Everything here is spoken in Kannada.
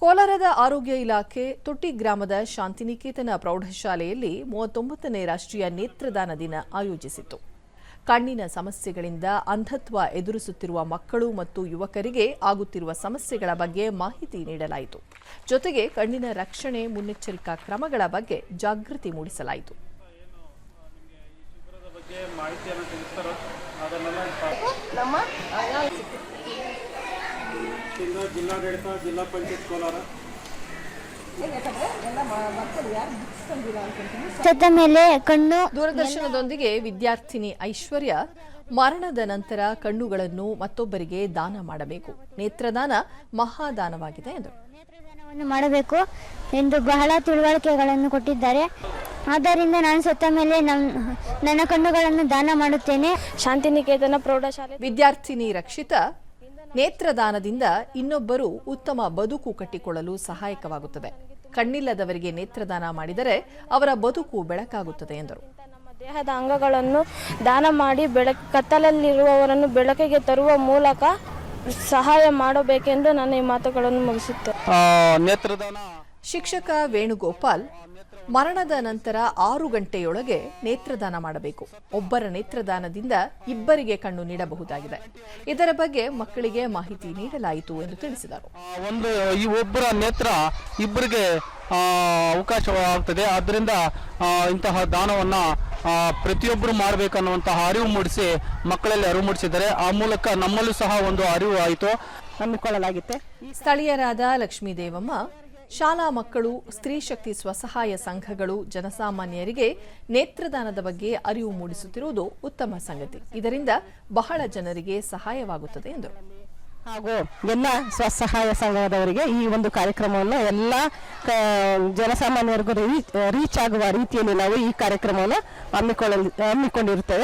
ಕೋಲಾರದ ಆರೋಗ್ಯ ಇಲಾಖೆ ತೊಟ್ಟಿ ಗ್ರಾಮದ ಶಾಂತಿನಿಕೇತನ ಪ್ರೌಢಶಾಲೆಯಲ್ಲಿ 39ನೇ ರಾಷ್ಟ್ರೀಯ ನೇತ್ರದಾನ ದಿನ ಆಯೋಜಿಸಿತ್ತು. ಕಣ್ಣಿನ ಸಮಸ್ಯೆಗಳಿಂದ ಅಂಧತ್ವ ಎದುರಿಸುತ್ತಿರುವ ಮಕ್ಕಳು ಮತ್ತು ಯುವಕರಿಗೆ ಆಗುತ್ತಿರುವ ಸಮಸ್ಯೆಗಳ ಬಗ್ಗೆ ಮಾಹಿತಿ ನೀಡಲಾಯಿತು. ಜೊತೆಗೆ ಕಣ್ಣಿನ ರಕ್ಷಣೆ ಮುನ್ನೆಚ್ಚರಿಕಾ ಕ್ರಮಗಳ ಬಗ್ಗೆ ಜಾಗೃತಿ ಮೂಡಿಸಲಾಯಿತು. ಜಿಲ್ಲಾಡಳಿತ ಜಿಲ್ಲಾ ಪಂಚಾಯತ್ ಕೋಲಾರ ದೂರದರ್ಶನದೊಂದಿಗೆ ವಿದ್ಯಾರ್ಥಿನಿ ಐಶ್ವರ್ಯ ಮರಣದ ನಂತರ ಕಣ್ಣುಗಳನ್ನು ಮತ್ತೊಬ್ಬರಿಗೆ ದಾನ ಮಾಡಬೇಕು, ನೇತ್ರದಾನ ಮಹಾದಾನವಾಗಿದೆ ಎಂದರು. ನೇತ್ರದಾನವನ್ನು ಮಾಡಬೇಕು ಎಂದು ಬಹಳ ತಿಳುವಳಿಕೆಗಳನ್ನು ಕೊಟ್ಟಿದ್ದಾರೆ. ಆದ್ದರಿಂದ ನಾನು ಸತ್ತ ಮೇಲೆ ನನ್ನ ಕಣ್ಣುಗಳನ್ನು ದಾನ ಮಾಡುತ್ತೇನೆ. ಶಾಂತಿನಿಕೇತನ ಪ್ರೌಢಶಾಲೆ ವಿದ್ಯಾರ್ಥಿನಿ ರಕ್ಷಿತಾ, ನೇತ್ರದಾನದಿಂದ ಇನ್ನೊಬ್ಬರು ಉತ್ತಮ ಬದುಕು ಕಟ್ಟಿಕೊಳ್ಳಲು ಸಹಾಯಕವಾಗುತ್ತದೆ. ಕಣ್ಣಿಲ್ಲದವರಿಗೆ ನೇತ್ರದಾನ ಮಾಡಿದರೆ ಅವರ ಬದುಕು ಬೆಳಕಾಗುತ್ತದೆ ಎಂದರು. ನಮ್ಮ ದೇಹದ ಅಂಗಗಳನ್ನು ದಾನ ಮಾಡಿ ಕತ್ತಲಲ್ಲಿರುವವರನ್ನು ಬೆಳಕಿಗೆ ತರುವ ಮೂಲಕ ಸಹಾಯ ಮಾಡಬೇಕೆಂದು ನಾನು ಈ ಮಾತುಗಳನ್ನು ಮುಗಿಸುತ್ತೇನೆ. ಶಿಕ್ಷಕ ವೇಣುಗೋಪಾಲ್, ಮರಣದ ನಂತರ 6 ಗಂಟೆಯೊಳಗೆ ನೇತ್ರದಾನ ಮಾಡಬೇಕು. ಒಬ್ಬರ ನೇತ್ರದಾನದಿಂದ ಇಬ್ಬರಿಗೆ ಕಣ್ಣು ನೀಡಬಹುದಾಗಿದೆ. ಇದರ ಬಗ್ಗೆ ಮಕ್ಕಳಿಗೆ ಮಾಹಿತಿ ನೀಡಲಾಯಿತು ಎಂದು ತಿಳಿಸಿದರು. ಈ ಒಬ್ಬರ ನೇತ್ರ ಇಬ್ಬರಿಗೆ ಅವಕಾಶವಾಗುತ್ತದೆ. ಆದ್ದರಿಂದ ಇಂತಹ ದಾನವನ್ನ ಪ್ರತಿಯೊಬ್ಬರು ಮಾಡಬೇಕನ್ನುವಂತಹ ಅರಿವು ಮೂಡಿಸಿ ಮಕ್ಕಳಲ್ಲಿ ಅರಿವು ಮೂಡಿಸಿದ್ದಾರೆ. ಆ ಮೂಲಕ ನಮ್ಮಲ್ಲೂ ಸಹ ಒಂದು ಅರಿವು ಆಯಿತು ಹಮ್ಮಿಕೊಳ್ಳಲಾಗಿದೆ. ಸ್ಥಳೀಯರಾದ ಲಕ್ಷ್ಮೀದೇವಮ್ಮ, ಶಾಲಾ ಮಕ್ಕಳು, ಸ್ತ್ರೀ ಶಕ್ತಿ ಸ್ವಸಹಾಯ ಸಂಘಗಳು ಜನಸಾಮಾನ್ಯರಿಗೆ ನೇತ್ರದಾನದ ಬಗ್ಗೆ ಅರಿವು ಮೂಡಿಸುತ್ತಿರುವುದು ಉತ್ತಮ ಸಂಗತಿ. ಇದರಿಂದ ಬಹಳ ಜನರಿಗೆ ಸಹಾಯವಾಗುತ್ತದೆ ಎಂದರು. ಹಾಗೂ ಎಲ್ಲ ಸ್ವಸಹಾಯ ಸಂಘದವರಿಗೆ ಈ ಒಂದು ಕಾರ್ಯಕ್ರಮವನ್ನು ಎಲ್ಲ ಜನಸಾಮಾನ್ಯರಿಗೂ ರೀಚ್ ಆಗುವ ರೀತಿಯಲ್ಲಿ ನಾವು ಈ ಕಾರ್ಯಕ್ರಮವನ್ನು ಹಮ್ಮಿಕೊಂಡಿರುತ್ತೇವೆ.